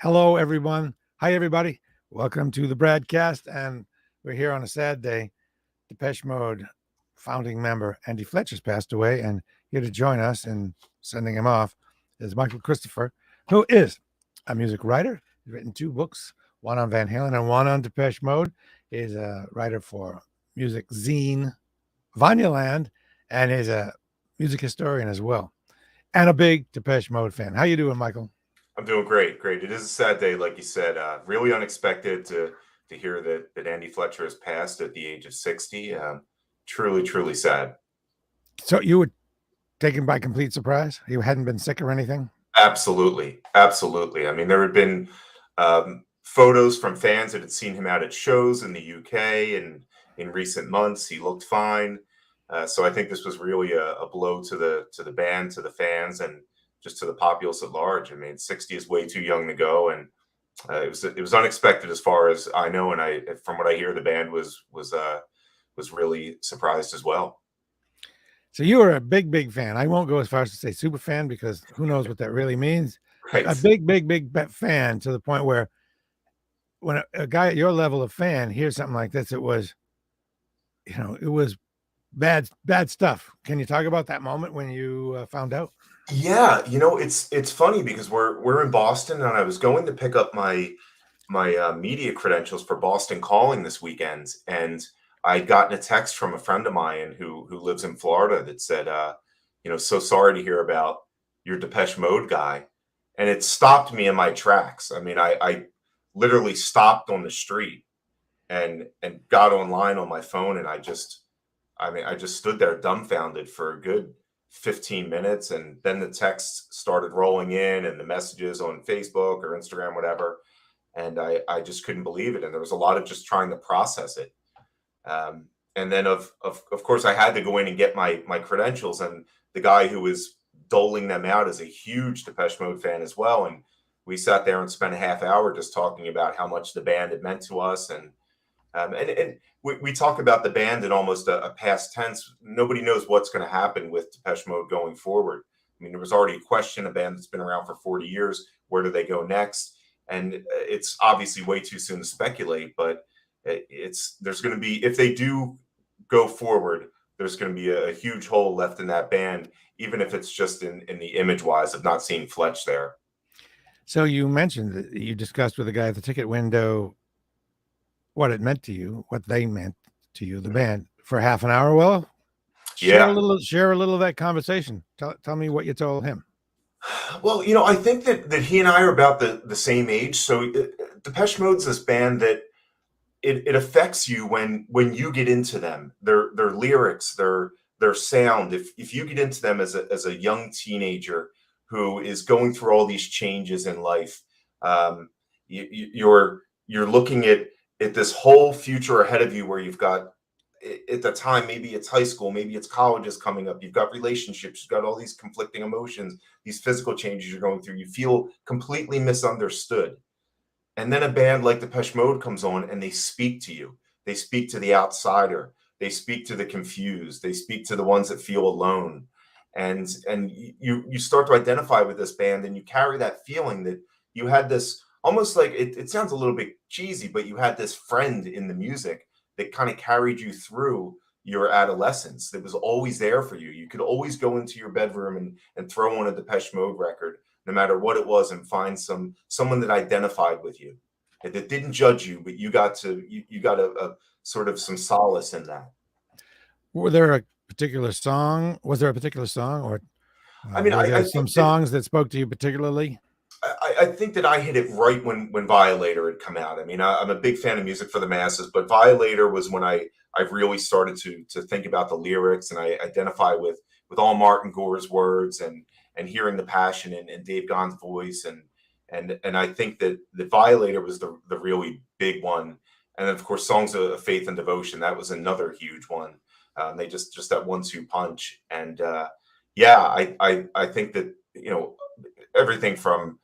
Hello, everyone. Hi, everybody. Welcome to the broadcast. And we're here on a sad day. Depeche Mode founding member Andy Fletcher's passed away. And here to join us and sending him off is Michael Christopher, who is a music writer. He's written two books, one on Van Halen and one on Depeche Mode. He's a writer for music zine Vanyaland, and is a music historian as well, and a big Depeche Mode fan. How you doing, Michael? I'm doing great, great. It is a sad day, like you said. Really unexpected to hear that Andy Fletcher has passed at the age of 60. Truly, truly sad. So you were taken by complete surprise? You hadn't been sick or anything? Absolutely, absolutely. I mean, there had been photos from fans that had seen him out at shows in the UK, and in recent months he looked fine. So I think this was really a blow to the band, to the fans, and just to the populace at large. I mean, 60 is way too young to go, and it was unexpected as far as I know, and from what I hear, the band was really surprised as well. So you were a big fan. I won't go as far as to say super fan because who knows what that really means, but Right. a big fan to the point where when a guy at your level of fan hears something like this, it was bad stuff. Can you talk about that moment when you found out? Yeah, it's funny because we're in Boston, and I was going to pick up my media credentials for Boston Calling this weekend, and I'd gotten a text from a friend of mine who lives in Florida that said, so sorry to hear about your Depeche Mode guy, and it stopped me in my tracks. I mean, I literally stopped on the street and got online on my phone, and I just stood there dumbfounded for a good 15 minutes, and then the texts started rolling in and the messages on Facebook or Instagram, whatever, and I just couldn't believe it. And there was a lot of just trying to process it. And then of course I had to go in and get my credentials, and the guy who was doling them out is a huge Depeche Mode fan as well. And we sat there and spent a half hour just talking about how much the band had meant to us. And we talk about the band in almost a past tense. Nobody knows what's going to happen with Depeche Mode going forward. I mean, there was already a question, a band that's been around for 40 years, where do they go next? And it's obviously way too soon to speculate, but there's going to be, if they do go forward, there's going to be a huge hole left in that band, even if it's just in the image wise of not seeing Fletch there. So you mentioned that you discussed with the guy at the ticket window what it meant to you, what they meant to you, the band, for half an hour. Well, share a Yeah. little of that conversation. Tell me what you told him. Well, I think that he and I are about the same age. So Depeche Mode's this band that it affects you when you get into them. Their lyrics, their sound. If you get into them as a young teenager who is going through all these changes in life, you're looking at this whole future ahead of you where you've got, at the time, maybe it's high school, maybe it's colleges coming up, you've got relationships, you've got all these conflicting emotions, these physical changes you're going through, you feel completely misunderstood. And then a band like Depeche Mode comes on and they speak to you. They speak to the outsider. They speak to the confused. They speak to the ones that feel alone. And you start to identify with this band, and you carry that feeling that you had this, almost like, it sounds a little bit cheesy, but you had this friend in the music that kind of carried you through your adolescence, that was always there for you. You could always go into your bedroom and throw on a Depeche Mode record, no matter what it was, and find someone that identified with you, that didn't judge you, but you got a sort of some solace in that. Were there a particular song? Was there a particular song, or I mean, were I there some think that songs that spoke to you particularly? I think that I hit it right when Violator had come out. I mean, I'm a big fan of music for the masses, but Violator was when I really started to think about the lyrics, and I identify with all Martin Gore's words, and hearing the passion in Dave Gahn's voice, and I think that the Violator was the really big one. And then, of course, Songs of Faith and Devotion, that was another huge one. They just that 1-2 punch. And yeah, I think that, everything from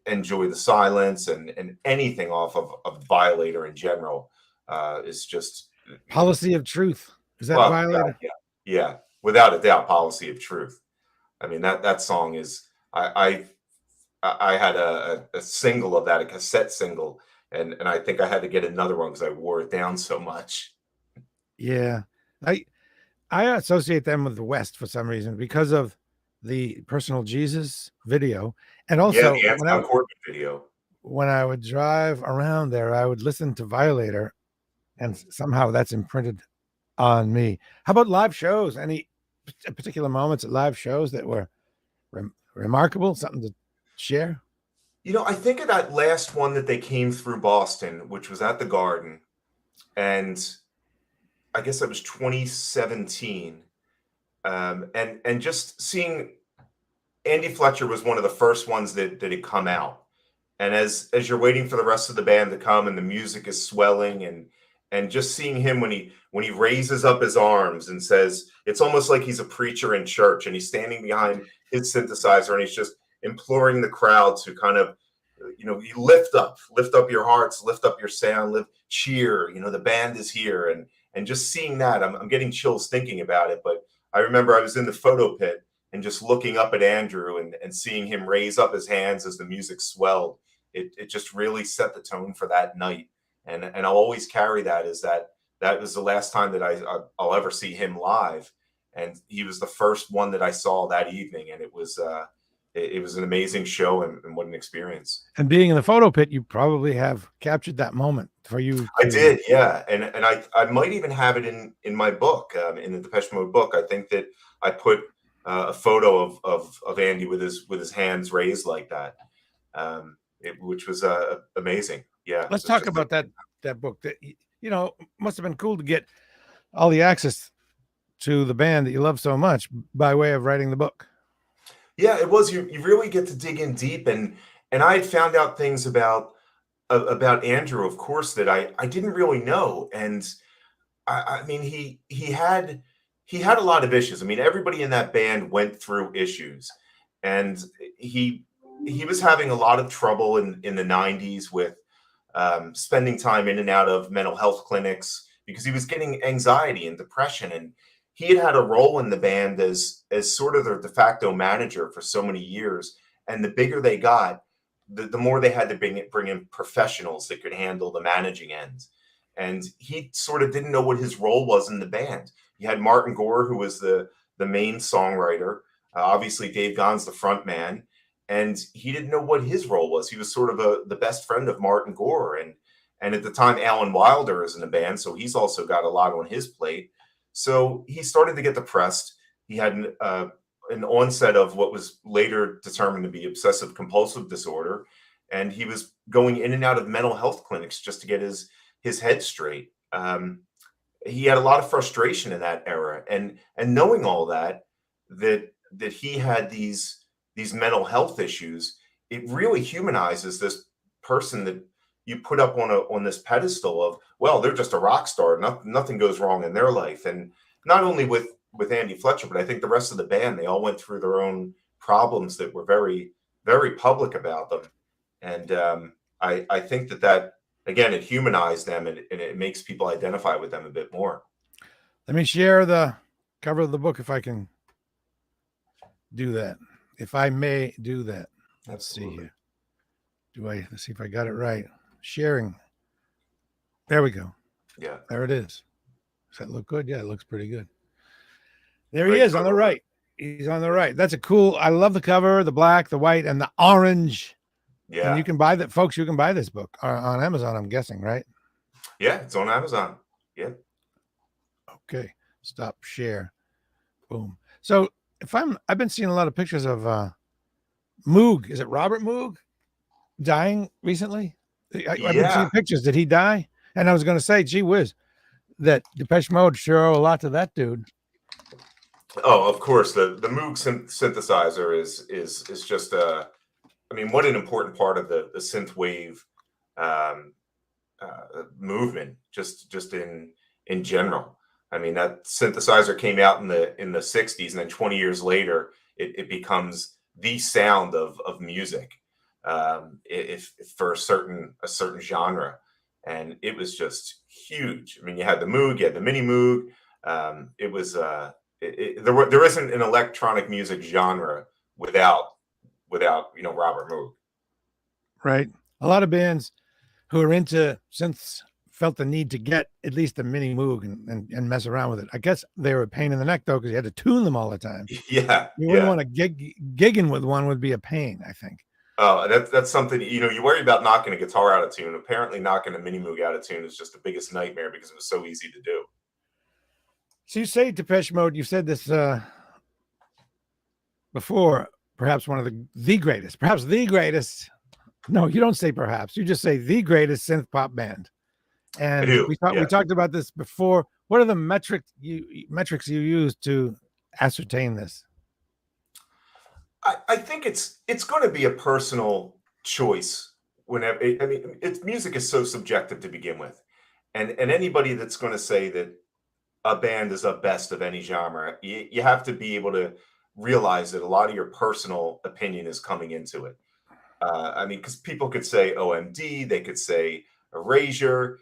Enjoy the Silence and anything off of Violator in general is just, Policy of Truth. Is that well, God, Violator? yeah, without a doubt, Policy of Truth. I mean, that song is, I I had a single of that, a cassette single, and I think I had to get another one because I wore it down so much. Yeah. I associate them with the West for some reason because of the Personal Jesus video. And Yeah, also the Anton Corbin video. when I would drive around there, I would listen to Violator, and somehow that's imprinted on me. How about live shows? Any particular moments at live shows that were remarkable? Something to share? I think of that last one that they came through Boston, which was at the Garden, and I guess that was 2017. And just seeing Andy Fletcher was one of the first ones that had come out. And as you're waiting for the rest of the band to come and the music is swelling and just seeing him when he raises up his arms and says, it's almost like he's a preacher in church and he's standing behind his synthesizer and he's just imploring the crowd to kind of, you lift up your hearts, lift up your sound, cheer, the band is here. And just seeing that, I'm getting chills thinking about it. But I remember I was in the photo pit and just looking up at Andrew and seeing him raise up his hands as the music swelled. It just really set the tone for that night. And I'll always carry that as that was the last time that I'll ever see him live. And he was the first one that I saw that evening. And it was an amazing show and what an experience. And being in the photo pit, you probably have captured that moment for you. I did, yeah. And I might even have it in my book, in the Depeche Mode book. I think that I put a photo of Andy with his hands raised like that, which was amazing. Yeah. Let's talk about that book. That must have been cool to get all the access to the band that you love so much by way of writing the book. Yeah, it was. You really get to dig in deep, and I had found out things about Andrew, of course, that I didn't really know. And I mean, he had a lot of issues. I mean, everybody in that band went through issues, and he was having a lot of trouble in the 90s with spending time in and out of mental health clinics because he was getting anxiety and depression. And he had a role in the band as sort of their de facto manager for so many years. And the bigger they got, the more they had to bring in professionals that could handle the managing end. And he sort of didn't know what his role was in the band. You had Martin Gore, who was the main songwriter. Obviously, Dave Gahan's the front man. And he didn't know what his role was. He was sort of the best friend of Martin Gore. And at the time, Alan Wilder is in the band, so he's also got a lot on his plate. So he started to get depressed. He had an onset of what was later determined to be obsessive compulsive disorder. And he was going in and out of mental health clinics just to get his head straight. He had a lot of frustration in that era. And knowing all that he had these mental health issues, it really humanizes this person that you put up on this pedestal of, well, they're just a rock star. Nothing goes wrong in their life. And not only with Andy Fletcher, but I think the rest of the band, they all went through their own problems that were very, very public about them. And I think that again, it humanized them and it makes people identify with them a bit more. Let me share the cover of the book if I can do that. If I may do that. Let's see here. Let's see if I got it right. Sharing. There we go. Yeah. There it is. Does that look good? Yeah, it looks pretty good. There he is on the right. He's on the right. That's I love the cover, the black, the white, and the orange. Yeah. And you can buy that, folks. You can buy this book on Amazon, I'm guessing, right? Yeah, it's on Amazon. Yeah. Okay. Stop share. Boom. So I've been seeing a lot of pictures of Moog. Is it Robert Moog dying recently? I've been seeing pictures. Did he die? And I was going to say, gee whiz, that Depeche Mode sure owe a lot to that dude. Oh, of course. The Moog synthesizer is just I mean, what an important part of the synth wave movement, just in general. I mean, that synthesizer came out in the 60s, and then 20 years later, it becomes the sound of music, if for a certain genre, and it was just huge. I mean, you had the Moog, you had the Mini Moog. It was there isn't an electronic music genre without Robert Moog. right? A lot of bands who are into synths felt the need to get at least a mini Moog and mess around with it. I guess they were a pain in the neck though, because you had to tune them all the time. Yeah, You wouldn't yeah. want to gigging with one would be a pain, I think. Oh, that's something, you worry about knocking a guitar out of tune. Apparently knocking a mini Moog out of tune is just the biggest nightmare because it was so easy to do. So you say Depeche Mode, you said this before, perhaps one of the greatest, perhaps the greatest. No, you don't say perhaps. You just say the greatest synth pop band. I And do. we Yeah. talked about this before. What are the metrics you use to ascertain this? I think it's going to be a personal choice. Whenever I mean, music is so subjective to begin with, and anybody that's going to say that a band is the best of any genre, you have to be able to realize that a lot of your personal opinion is coming into it. I mean, because people could say OMD, they could say Erasure.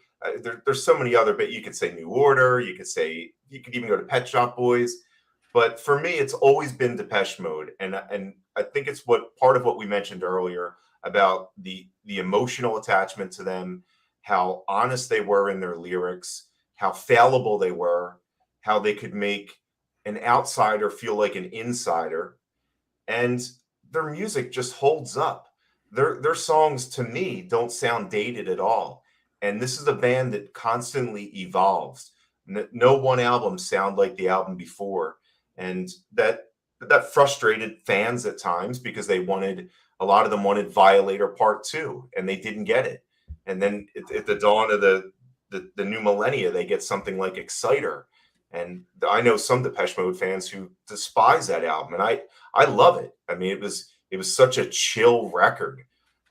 There's so many other, but you could say New Order. You could even go to Pet Shop Boys. But for me, it's always been Depeche Mode, and I think it's part of what we mentioned earlier about the emotional attachment to them, how honest they were in their lyrics, how fallible they were, how they could make an outsider feel like an insider, and their music just holds up. Their songs to me don't sound dated at all, and this is a band that constantly evolves. No one album sound like the album before, and that frustrated fans at times because a lot of them wanted Violator Part 2 and they didn't get it. And then at the dawn of the new millennia, they get something like Exciter. And I know some Depeche Mode fans who despise that album, and I love it. I mean, it was such a chill record.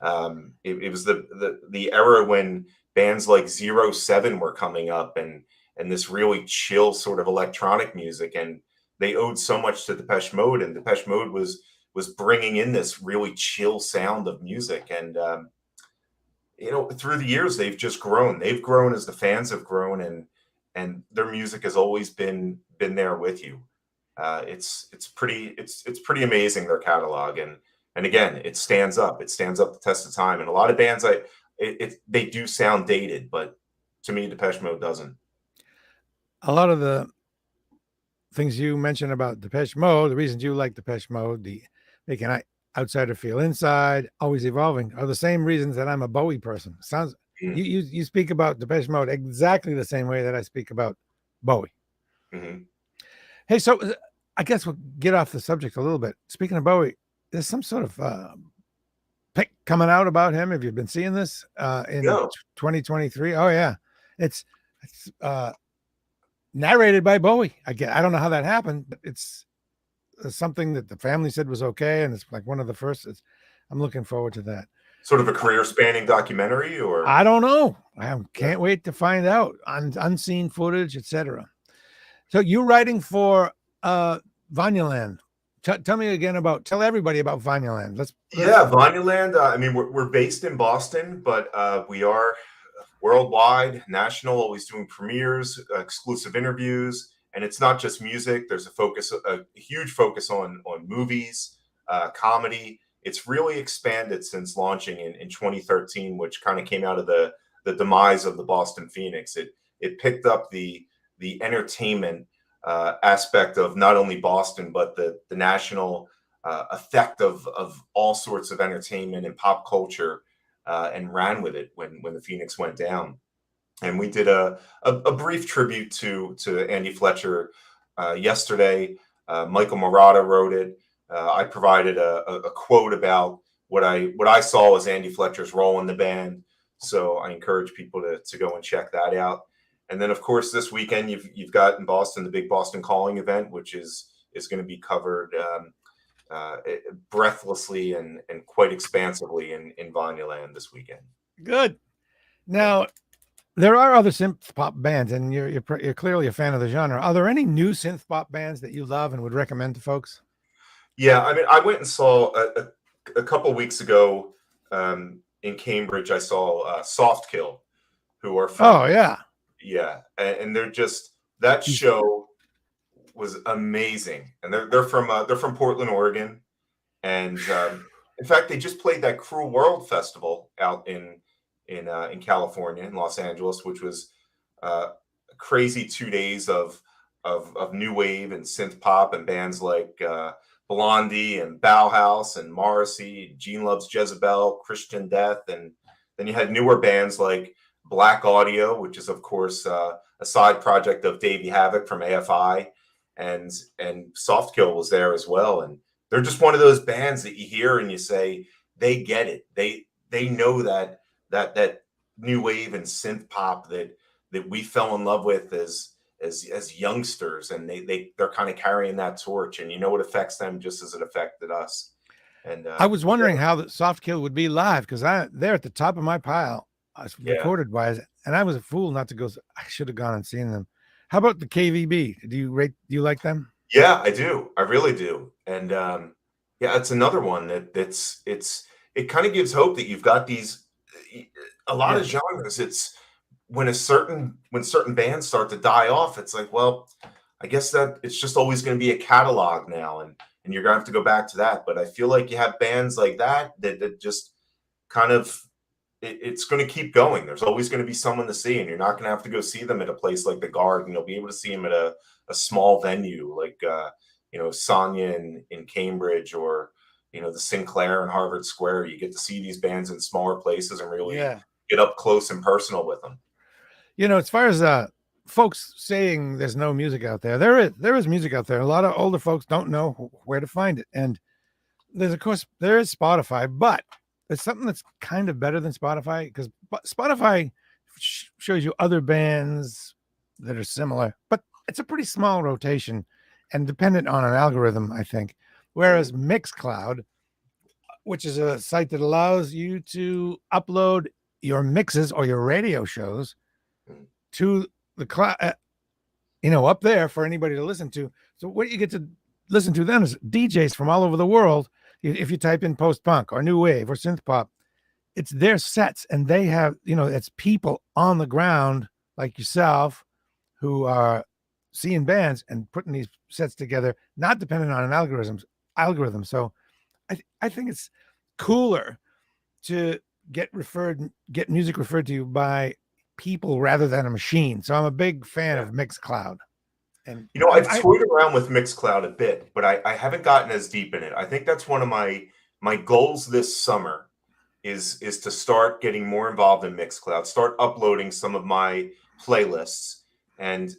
It was the era when bands like 07 were coming up, and this really chill sort of electronic music, and they owed so much to Depeche Mode, and Depeche Mode was bringing in this really chill sound of music. And through the years, they've just grown. They've grown as the fans have grown, and their music has always been there with you. It's pretty amazing, their catalog, and again, it stands up. It stands up the test of time. And a lot of bands, they do sound dated, but to me, Depeche Mode doesn't. A lot of the things you mentioned about Depeche Mode, the reasons you like Depeche Mode, the making an outsider feel inside, always evolving, are the same reasons that I'm a Bowie person. Sounds you speak about Depeche Mode exactly the same way that I speak about Bowie. Mm-hmm. Hey, so I guess we'll get off the subject a little bit. Speaking of Bowie, there's some sort of pic coming out about him. Have you been seeing this in 2023? Oh yeah, it's narrated by Bowie. I don't know how that happened, but it's something that the family said was okay, and it's like one of the first. I'm looking forward to that. Sort of a career-spanning documentary, or I don't know. I can't wait to find out on unseen footage, etc. So you're writing for Vanyaland. Tell me again tell everybody about Vanyaland. Yeah, Vanyaland. I mean, we're based in Boston, but we are worldwide, national, always doing premieres, exclusive interviews, and it's not just music. There's a huge focus on movies, comedy. It's really expanded since launching in 2013, which kind of came out of the demise of the Boston Phoenix. It picked up the entertainment aspect of not only Boston, but the national effect of all sorts of entertainment and pop culture, and ran with it when the Phoenix went down. And we did a brief tribute to Andy Fletcher yesterday. Michael Murata wrote it. I provided a quote about what I saw as Andy Fletcher's role in the band. So I encourage people to go and check that out. And then, of course, this weekend you've got in Boston the Big Boston Calling event, which is going to be covered breathlessly and quite expansively in Vanyaland this weekend. Good. Now, there are other synth pop bands, and you're clearly a fan of the genre. Are there any new synth pop bands that you love and would recommend to folks? Yeah, I mean, I went and saw a couple weeks ago in Cambridge. I saw Soft Kill, who are from, yeah, and they're just, that show was amazing, and they're from Portland, Oregon, and In fact, they just played that Cruel World festival out in California, in Los Angeles, which was a crazy 2 days of new wave and synth pop and bands like Blondie and Bauhaus and Morrissey, Gene Loves Jezebel, Christian Death, and then you had newer bands like Black Audio, which is of course a side project of Davey Havoc from AFI, and Softkill was there as well. And they're just one of those bands that you hear and you say they get it. They know that new wave and synth pop that we fell in love with as youngsters, and they're kind of carrying that torch, and it affects them just as it affected us. And I was wondering how the Softkill would be live, because they're at the top of my pile, recorded wise, and I was a fool not to go. I should have gone and seen them. How about the KVB? Do you like them? Yeah, I do. I really do. And it's another one it kind of gives hope that you've got a lot of genres. It's when certain bands start to die off, it's like, well, I guess that it's just always going to be a catalog now, and you're going to have to go back to that. But I feel like you have bands like that just kind of, it's going to keep going. There's always going to be someone to see, and you're not going to have to go see them at a place like the Garden. You'll be able to see them at a small venue like Sonia in Cambridge, or the Sinclair in Harvard Square. You get to see these bands in smaller places and really get up close and personal with them. As far as folks saying there's no music out there, there is music out there. A lot of older folks don't know where to find it, and there is Spotify, but there's something that's kind of better than Spotify, because Spotify shows you other bands that are similar, but it's a pretty small rotation and dependent on an algorithm, I think. Whereas Mixcloud, which is a site that allows you to upload your mixes or your radio shows to the cloud, up there for anybody to listen to. So what you get to listen to then is DJs from all over the world. If you type in post-punk or new wave or synth pop, it's their sets, and they have, it's people on the ground like yourself who are seeing bands and putting these sets together, not dependent on an algorithm. So I think it's cooler to get music referred to you by people rather than a machine. So I'm a big fan of Mixcloud. And I've toyed around with Mixcloud a bit, but I haven't gotten as deep in it. I think that's one of my goals this summer is to start getting more involved in Mixcloud, start uploading some of my playlists, and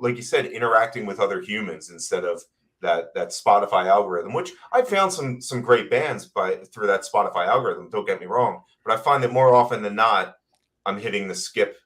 like you said, interacting with other humans instead of that Spotify algorithm, which I found some great bands through that Spotify algorithm. Don't get me wrong, but I find that more often than not, I'm hitting the skip.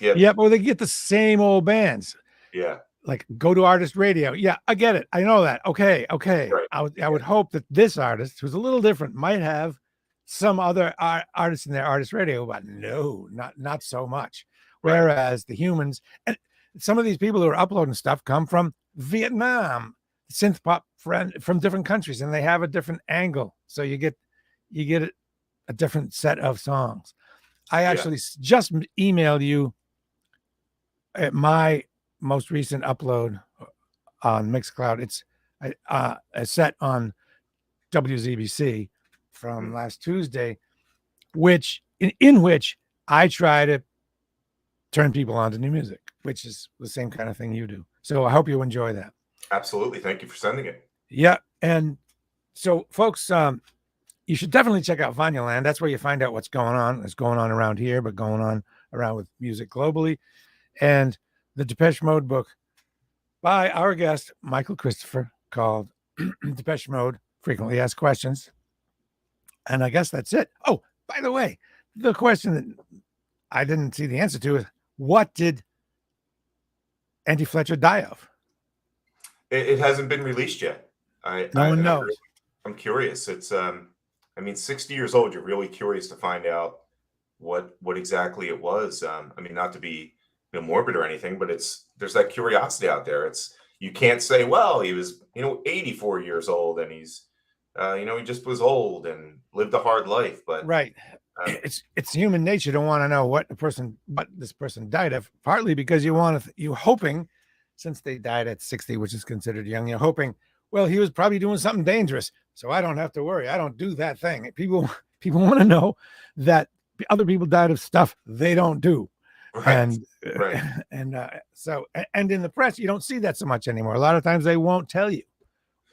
Yeah, well, they get the same old bands. Yeah. Like go to artist radio. Yeah, I get it. I know that. Okay. Right. I would hope that this artist, who's a little different, might have some other artists in their artist radio, but no, not so much. Right. Whereas the humans, and some of these people who are uploading stuff come from Vietnam, synth pop from different countries, and they have a different angle. So you get a different set of songs. I actually just emailed you at my most recent upload on Mixcloud. It's a set on WZBC from last Tuesday, in which I try to turn people on to new music, which is the same kind of thing you do. So I hope you enjoy that. Absolutely. Thank you for sending it. Yeah. And so folks, you should definitely check out Vanyaland. That's where you find out what's going on. It's going on around here, but going on around with music globally. And the Depeche Mode book by our guest, Michael Christopher, called Depeche Mode, Frequently Asked Questions. And I guess that's it. Oh, by the way, the question that I didn't see the answer to is, what did Andy Fletcher die of? It hasn't been released yet. No one knows. I'm curious. It's 60 years old. You're really curious to find out what exactly it was. Not to be morbid or anything, but there's that curiosity out there. You can't say, well, he was 84 years old and he's he just was old and lived a hard life. But right, it's human nature to want to know what this person died of. Partly because you hoping, since they died at 60, which is considered young, you're hoping, well, he was probably doing something dangerous, so I don't have to worry. I don't do that thing. People want to know that other people died of stuff they don't do. Right. And Right. and in the press, you don't see that so much anymore. A lot of times they won't tell you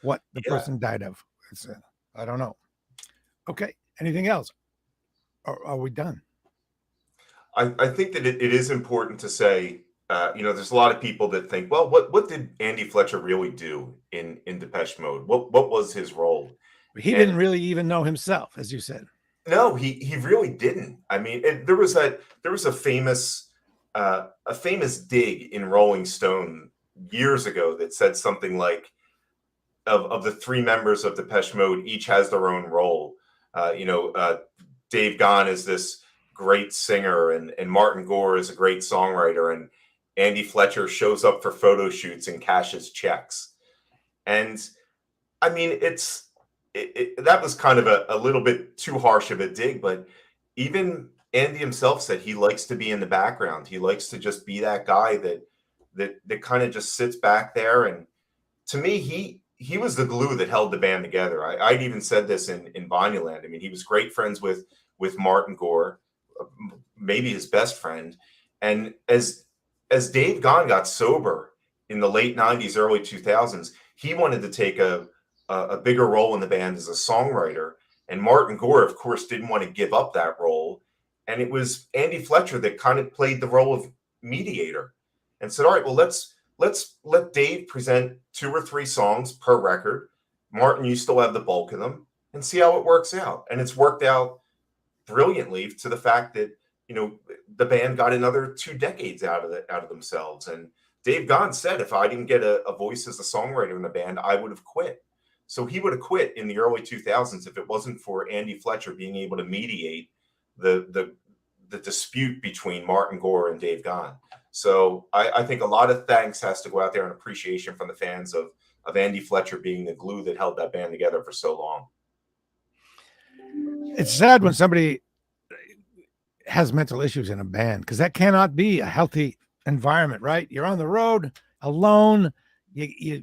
what the Yeah. person died of. I don't know. Okay. Anything else? Or are we done? I think that it is important to say, there's a lot of people that think, well, what did Andy Fletcher really do in Depeche Mode? What was his role? He And didn't really even know himself, as you said. no, he really didn't. I mean, there was a famous dig in Rolling Stone years ago that said something like, of the three members of Depeche Mode, each has their own role. Dave Gahan is this great singer, and Martin Gore is a great songwriter, and Andy Fletcher shows up for photo shoots and cashes checks. And I mean, that was kind of a little bit too harsh of a dig, but even Andy himself said he likes to be in the background. He likes to just be that guy that kind of just sits back there. And to me, he was the glue that held the band together. I'd even said this in Vinyland. I mean, he was great friends with Martin Gore, maybe his best friend. And as Dave Gahan got sober in the late 90s, early 2000s, he wanted to take a bigger role in the band as a songwriter. And Martin Gore, of course, didn't want to give up that role. And it was Andy Fletcher that kind of played the role of mediator and said, all right, well, let's let Dave present 2 or 3 songs per record. Martin, you still have the bulk of them, and see how it works out. And it's worked out brilliantly, to the fact that, the band got another 2 decades out of themselves. And Dave Gahan said, if I didn't get a voice as a songwriter in the band, I would have quit. So he would have quit in the early 2000s if it wasn't for Andy Fletcher being able to mediate the dispute between Martin Gore and Dave Gahan. So I think a lot of thanks has to go out there, and appreciation from the fans of Andy Fletcher being the glue that held that band together for so long. It's sad when somebody has mental issues in a band, because that cannot be a healthy environment, right? You're on the road alone. You're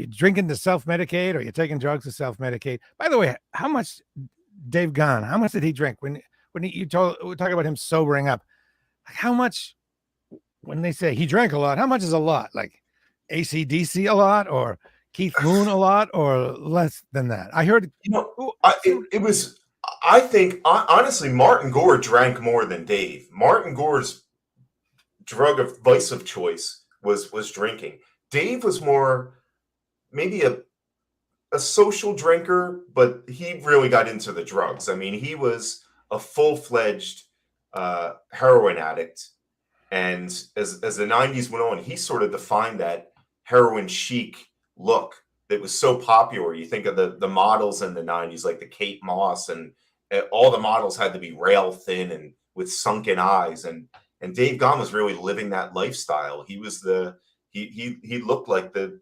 drinking to self-medicate, or you're taking drugs to self-medicate. By the way, how much Dave Gahan, how much did he drink when we talk about him sobering up? How much, when they say he drank a lot, how much is a lot? Like AC/DC a lot, or Keith Moon a lot, or less than that? I heard, it was, I think, honestly, Martin Gore drank more than Dave. Martin Gore's vice of choice was drinking. Dave was more maybe a social drinker, but he really got into the drugs. I mean, he was a full-fledged heroin addict. And as the 90s went on, he sort of defined that heroin chic look that was so popular. You think of the models in the 90s, like the Kate Moss, and all the models had to be rail thin and with sunken eyes. And Dave Gahan was really living that lifestyle. He was he looked like the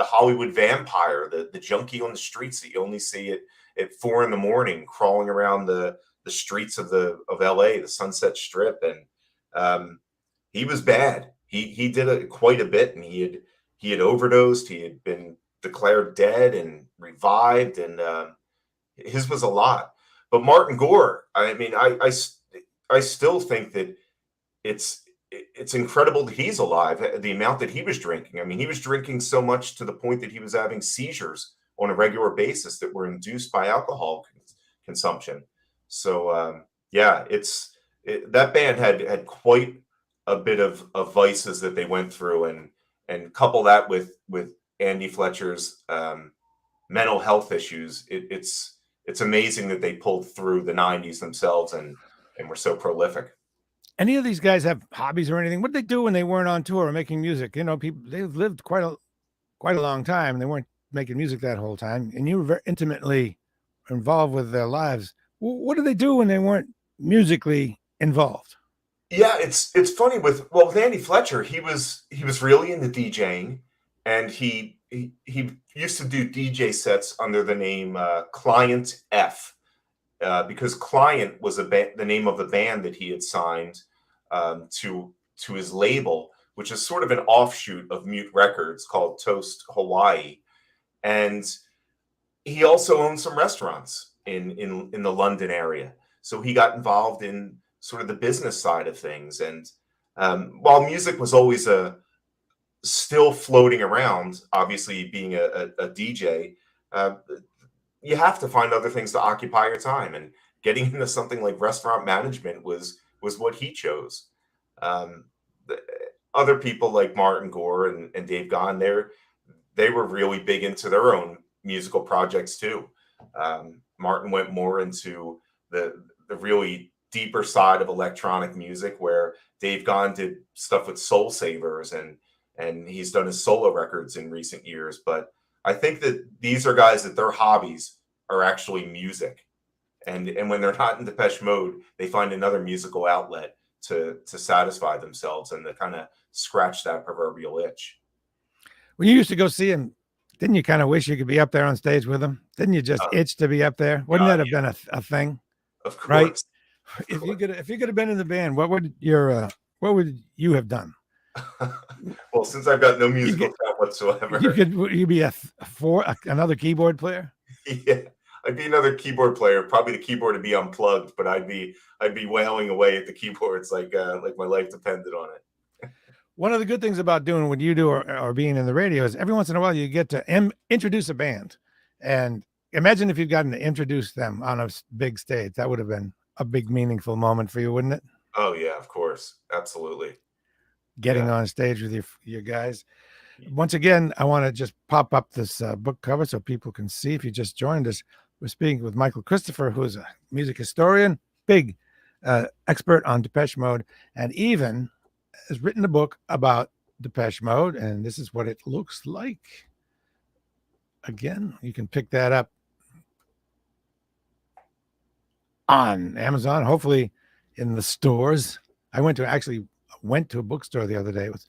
Hollywood vampire, the junkie on the streets that you only see at 4 a.m, crawling around the streets of LA, the Sunset Strip. And he was bad. He did quite a bit, and he had overdosed. He had been declared dead and revived, and his was a lot. But Martin Gore, I mean, I still think that it's incredible that he's alive. The amount that he was drinking. I mean, he was drinking so much to the point that he was having seizures on a regular basis that were induced by alcohol consumption. So that band had quite a bit of vices that they went through, and couple that with Andy Fletcher's mental health issues. It's amazing that they pulled through the 90s themselves and were so prolific. Any of these guys have hobbies or anything? What did they do when they weren't on tour or making music? People, they've lived quite a long time, and they weren't making music that whole time. And you were very intimately involved with their lives. What did they do when they weren't musically involved? Yeah, it's funny with Andy Fletcher. He was really into DJing, and he used to do DJ sets under the name Client F, because Client was the name of the band that he had signed to his label, which is sort of an offshoot of Mute Records called Toast Hawaii. and he also owned some restaurants in the London area. So he got involved in sort of the business side of things. And while music was always still floating around, obviously being a DJ, you have to find other things to occupy your time. And getting into something like restaurant management was what he chose. Other people like Martin Gore and Dave Gahan, they were really big into their own musical projects too. Martin went more into the really deeper side of electronic music, where Dave Gahan did stuff with Soul Savers, and he's done his solo records in recent years. But I think that these are guys that their hobbies are actually music, and when they're not in Depeche Mode, they find another musical outlet to satisfy themselves and to kind of scratch that proverbial itch. When you used to go see him, didn't you kind of wish you could be up there on stage with him? Didn't you just itch to be up there? Wouldn't that have been a thing? Of course. Right? If you could have been in the band, what would you have done? Well, since I've got no musical talent whatsoever, you'd be another keyboard player. Yeah, I'd be another keyboard player. Probably the keyboard would be unplugged, but I'd be wailing away at the keyboards like my life depended on it. One of the good things about doing what you do or being in the radio is every once in a while you get to introduce a band. And imagine if you'd gotten to introduce them on a big stage. That would have been a big, meaningful moment for you, wouldn't it? Oh, yeah, of course. Absolutely. Getting on stage with your guys. Once again, I want to just pop up this book cover so people can see. If you just joined us, we're speaking with Michael Christopher, who's a music historian, big expert on Depeche Mode, and even has written a book about Depeche Mode, and this is what it looks like. Again, you can pick that up on Amazon, hopefully in the stores. I went to a bookstore the other day. It was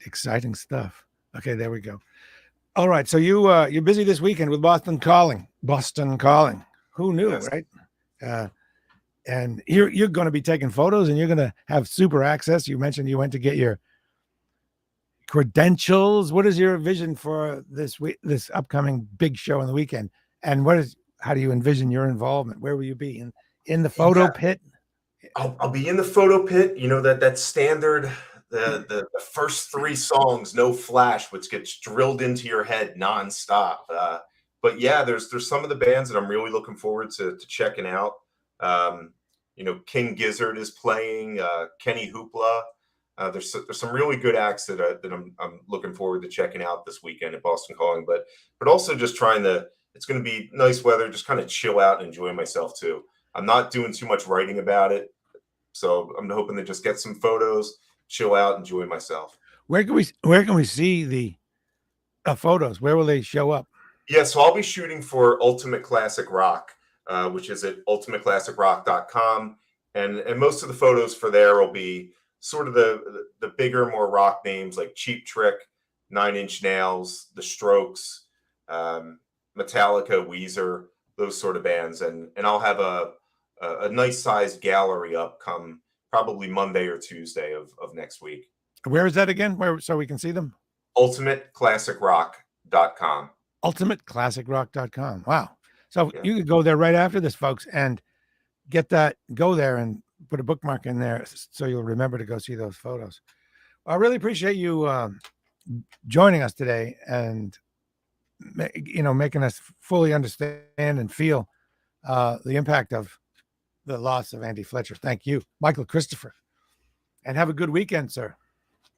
exciting stuff. Okay, there we go. All right, so you're busy this weekend with Boston Calling. Who knew, yes. Right? And you're going to be taking photos, and you're going to have super access. You mentioned you went to get your credentials. What is your vision for this upcoming big show on the weekend? And how do you envision your involvement? Where will you be in the photo pit? I'll be in the photo pit. You know, that standard, the first 3 songs, no flash, which gets drilled into your head nonstop. But yeah, there's some of the bands that I'm really looking forward to checking out. You know, King Gizzard is playing, Kenny Hoopla. There's some really good acts that I'm looking forward to checking out this weekend at Boston Calling, but also just it's going to be nice weather, just kind of chill out and enjoy myself too. I'm not doing too much writing about it, so I'm hoping to just get some photos, chill out, enjoy myself. Where can we see the photos? Where will they show up? Yeah, so I'll be shooting for Ultimate Classic Rock, which is at ultimateclassicrock.com, and most of the photos for there will be sort of the bigger, more rock names like Cheap Trick, 9 Inch Nails, The Strokes, Metallica, Weezer, those sort of bands, and I'll have a nice sized gallery up come probably Monday or Tuesday of next week. Where is that again? So we can see them? ultimateclassicrock.com. ultimateclassicrock.com. Wow. So you could go there right after this, folks, and go there and put a bookmark in there so you'll remember to go see those photos. I really appreciate you joining us today and making us fully understand and feel the impact of the loss of Andy Fletcher. Thank you, Michael Christopher, and have a good weekend, sir.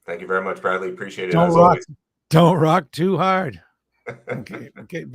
Thank you very much, Bradley. Appreciate it. Always. Don't rock too hard. Okay.